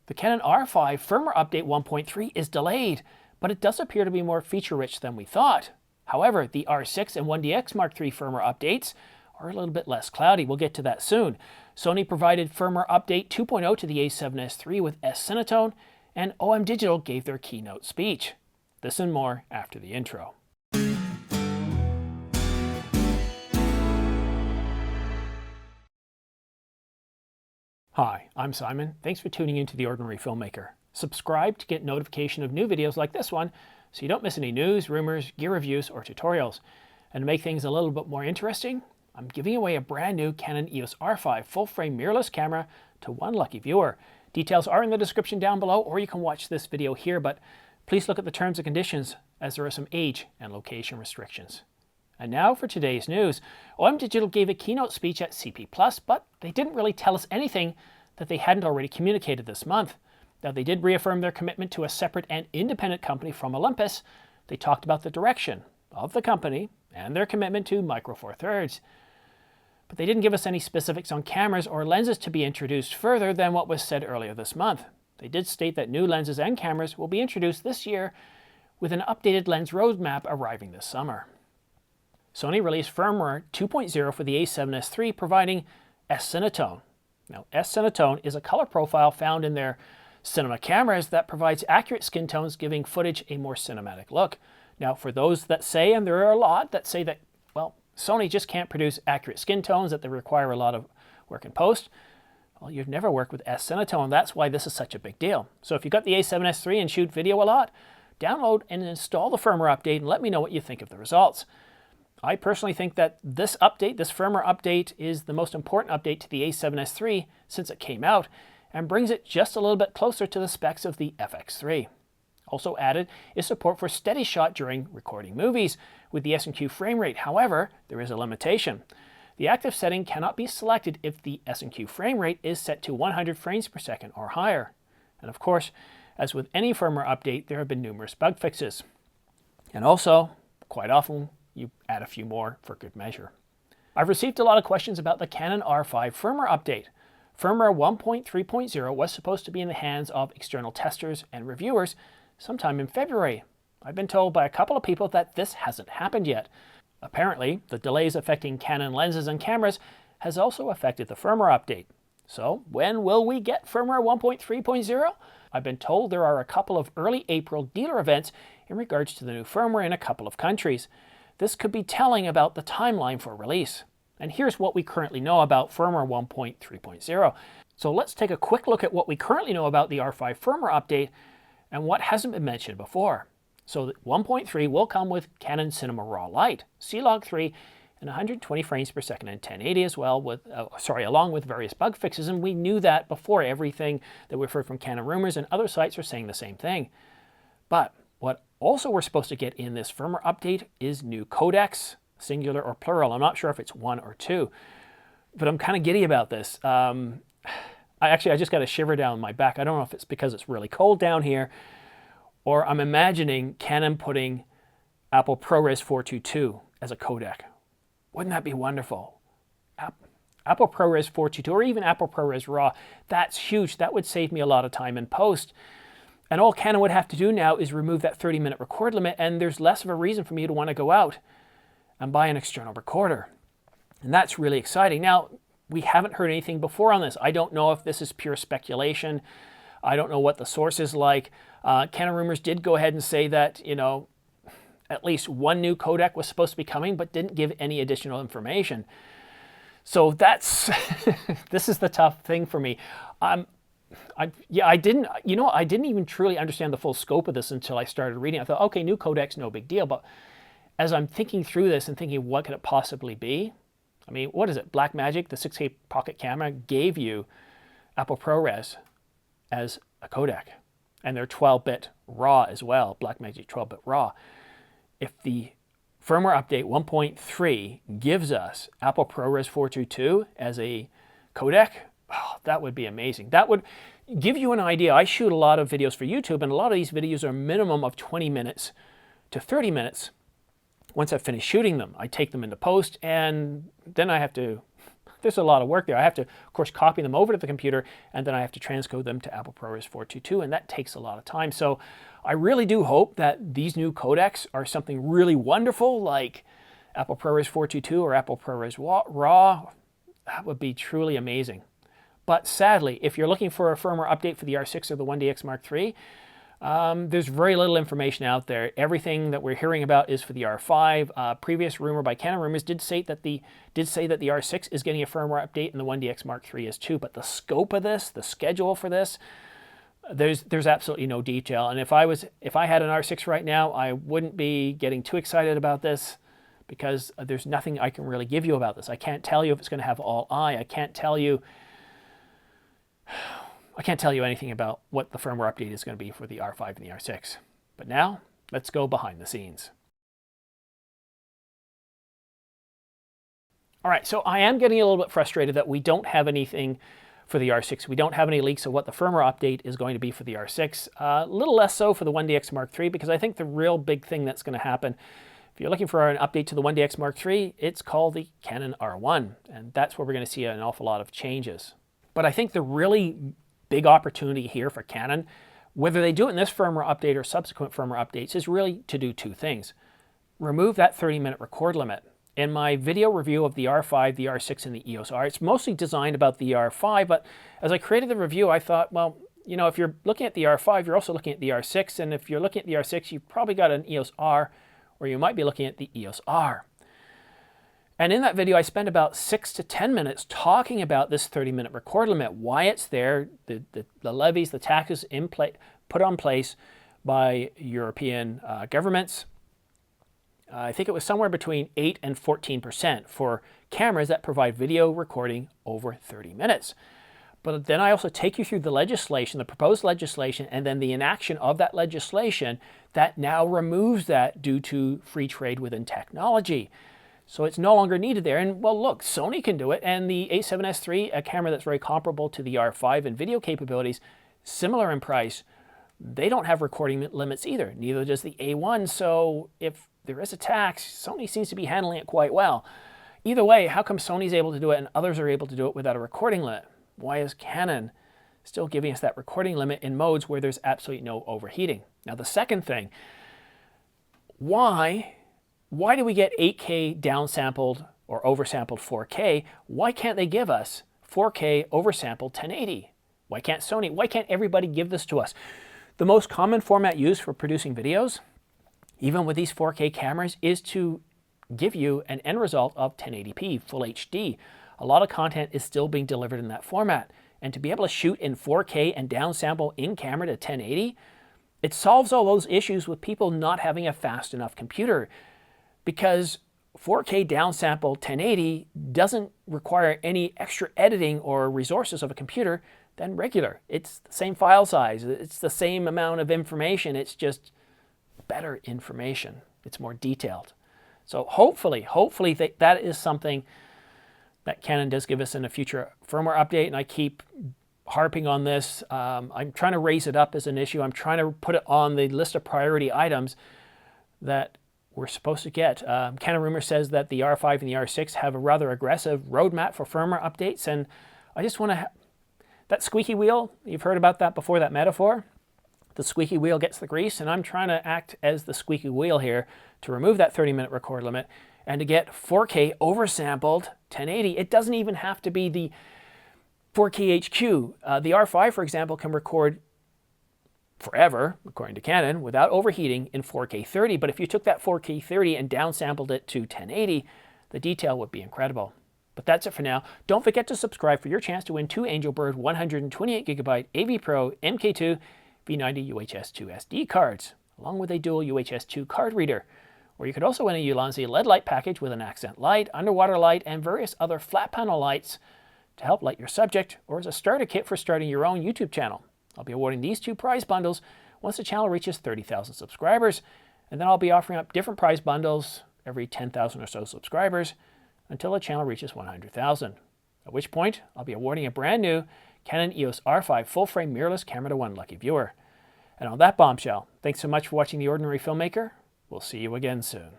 The Canon R5 Firmware Update 1.3 is delayed, but it does appear to be more feature-rich than we thought. However, the R6 and 1DX Mark III firmware updates are a little bit less cloudy. We'll get to that soon. Sony provided Firmware Update 2.0 to the a7S III with S-Cinetone, and OM Digital gave their keynote speech. This and more after the intro. Hi, I'm Simon. Thanks for tuning in to The Ordinary Filmmaker. Subscribe to get notification of new videos like this one so you don't miss any news, rumors, gear reviews, or tutorials. And to make things a little bit more interesting, I'm giving away a brand new Canon EOS R5 full-frame mirrorless camera to one lucky viewer. Details are in the description down below, or you can watch this video here, but please look at the terms and conditions as there are some age and location restrictions. And now for today's news. OM Digital gave a keynote speech at CP+, but they didn't really tell us anything that they hadn't already communicated this month. Now, they did reaffirm their commitment to a separate and independent company from Olympus. They talked about the direction of the company and their commitment to Micro Four Thirds. But they didn't give us any specifics on cameras or lenses to be introduced further than what was said earlier this month. They did state that new lenses and cameras will be introduced this year, with an updated lens roadmap arriving this summer. Sony released firmware 2.0 for the a7S III, providing S-Cinetone. Now, S-Cinetone is a color profile found in their cinema cameras that provides accurate skin tones, giving footage a more cinematic look. Now, for those that say, and there are a lot that say that, well, Sony just can't produce accurate skin tones, that they require a lot of work in post, well, you've never worked with S-Cinetone. That's why this is such a big deal. So if you've got the a7S III and shoot video a lot, download and install the firmware update and let me know what you think of the results. I personally think that this update, this firmware update, is the most important update to the a7S III since it came out, and brings it just a little bit closer to the specs of the FX3. Also added is support for steady shot during recording movies with the S&Q frame rate. However, there is a limitation. The active setting cannot be selected if the S&Q frame rate is set to 100 frames per second or higher. And of course, as with any firmware update, there have been numerous bug fixes. And also, quite often, you add a few more for good measure. I've received a lot of questions about the Canon R5 firmware update. Firmware 1.3.0 was supposed to be in the hands of external testers and reviewers sometime in February. I've been told by a couple of people that this hasn't happened yet. Apparently, the delays affecting Canon lenses and cameras has also affected the firmware update. So, when will we get firmware 1.3.0? I've been told there are a couple of early April dealer events in regards to the new firmware in a couple of countries. This could be telling about the timeline for release. And here's what we currently know about firmware 1.3.0. So let's take a quick look at what we currently know about the R5 firmware update and what hasn't been mentioned before. So 1.3 will come with Canon Cinema Raw Lite, C-Log 3, and 120 frames per second and 1080 as well, along with various bug fixes. And we knew that before. Everything that we've heard from Canon Rumors and other sites are saying the same thing. But what also we're supposed to get in this firmware update is new codecs, singular or plural. I'm not sure if it's one or two, but I'm kind of giddy about this. I just got a shiver down my back. I don't know if it's because it's really cold down here, or I'm imagining Canon putting Apple ProRes 422 as a codec. Wouldn't that be wonderful? Apple ProRes 422 or even Apple ProRes RAW, that's huge. That would save me a lot of time in post. And all Canon would have to do now is remove that 30-minute record limit, and there's less of a reason for me to want to go out and buy an external recorder. And that's really exciting. Now, we haven't heard anything before on this. I don't know if this is pure speculation. I don't know what the source is like. Canon Rumors did go ahead and say that, at least one new codec was supposed to be coming, but didn't give any additional information. So that's, this is the tough thing for me. I didn't even truly understand the full scope of this until I started reading. I thought, okay, new codecs, no big deal. But as I'm thinking through this and thinking, what could it possibly be? I mean, what is it? Blackmagic, the 6K pocket camera, gave you Apple ProRes as a codec, and they're 12-bit RAW as well, Blackmagic 12-bit RAW. If the firmware update 1.3 gives us Apple ProRes 422 as a codec, oh, that would be amazing. That would give you an idea. I shoot a lot of videos for YouTube, and a lot of these videos are a minimum of 20 minutes to 30 minutes. Once I've finished shooting them, I take them into post, and then I have to there's a lot of work there. I have to, of course, copy them over to the computer, and then I have to transcode them to Apple ProRes 422, and that takes a lot of time. So I really do hope that these new codecs are something really wonderful, like Apple ProRes 422 or Apple ProRes RAW. That would be truly amazing. But sadly, if you're looking for a firmware update for the R6 or the 1DX Mark III, there's very little information out there. Everything that we're hearing about is for the R5. Previous rumor by Canon Rumors did say that the R6 is getting a firmware update and the 1DX Mark III is too. But the scope of this, the schedule for this, there's absolutely no detail. And if I had an R6 right now, I wouldn't be getting too excited about this, because there's nothing I can really give you about this. I can't tell you if it's going to have all I. I can't tell you anything about what the firmware update is going to be for the R5 and the R6. But now, let's go behind the scenes. All right, so I am getting a little bit frustrated that we don't have anything for the R6. We don't have any leaks of what the firmware update is going to be for the R6. A little less so for the 1DX Mark III, because I think the real big thing that's going to happen, if you're looking for an update to the 1DX Mark III, it's called the Canon R1, and that's where we're going to see an awful lot of changes. But I think the really big opportunity here for Canon, whether they do it in this firmware update or subsequent firmware updates, is really to do two things. Remove that 30-minute record limit. In my video review of the R5, the R6, and the EOS R, it's mostly designed about the R5, but as I created the review, I thought, well, you know, if you're looking at the R5, you're also looking at the R6, and if you're looking at the R6, you've probably got an EOS R, or you might be looking at the EOS R. And in that video, I spent about 6 to 10 minutes talking about this 30-minute record limit, why it's there, the levies, the taxes put on place by European governments. I think it was somewhere between 8 and 14% for cameras that provide video recording over 30 minutes. But then I also take you through the legislation, the proposed legislation, and then the enaction of that legislation that now removes that due to free trade within technology. So it's no longer needed there. And well, look, Sony can do it. And the a7S III, a camera that's very comparable to the R5 in video capabilities, similar in price, they don't have recording limits either. Neither does the A1. So if there is a tax, Sony seems to be handling it quite well. Either way, how come Sony's able to do it and others are able to do it without a recording limit? Why is Canon still giving us that recording limit in modes where there's absolutely no overheating? Now, the second thing, why do we get 8K downsampled or oversampled 4K? Why can't they give us 4K oversampled 1080? Why can't Sony? Why can't everybody give this to us? The most common format used for producing videos, even with these 4K cameras, is to give you an end result of 1080p, full HD. A lot of content is still being delivered in that format. And to be able to shoot in 4K and downsample in camera to 1080, it solves all those issues with people not having a fast enough computer. Because 4K downsample 1080 doesn't require any extra editing or resources of a computer than regular. It's the same file size, it's the same amount of information, it's just better information. It's more detailed. So hopefully that is something that Canon does give us in a future firmware update, and I keep harping on this. I'm trying to raise it up as an issue. I'm trying to put it on the list of priority items that we're supposed to get. Canon Rumor says that the R5 and the R6 have a rather aggressive roadmap for firmware updates, and I just want to that squeaky wheel, you've heard about that before, that metaphor. The squeaky wheel gets the grease, and I'm trying to act as the squeaky wheel here to remove that 30-minute record limit and to get 4K oversampled 1080. It doesn't even have to be the 4K HQ. The R5, for example, can record forever, according to Canon, without overheating in 4K 30. But if you took that 4K 30 and downsampled it to 1080, the detail would be incredible. But that's it for now. Don't forget to subscribe for your chance to win 2 Angelbird 128GB AV Pro MK2 V90 UHS-2 SD cards, along with a dual UHS-2 card reader. Or you could also win a Ulanzi LED light package with an accent light, underwater light, and various other flat panel lights to help light your subject, or as a starter kit for starting your own YouTube channel. I'll be awarding these 2 prize bundles once the channel reaches 30,000 subscribers, and then I'll be offering up different prize bundles every 10,000 or so subscribers until the channel reaches 100,000, at which point I'll be awarding a brand new Canon EOS R5 full-frame mirrorless camera to one lucky viewer. And on that bombshell, thanks so much for watching The Ordinary Filmmaker. We'll see you again soon.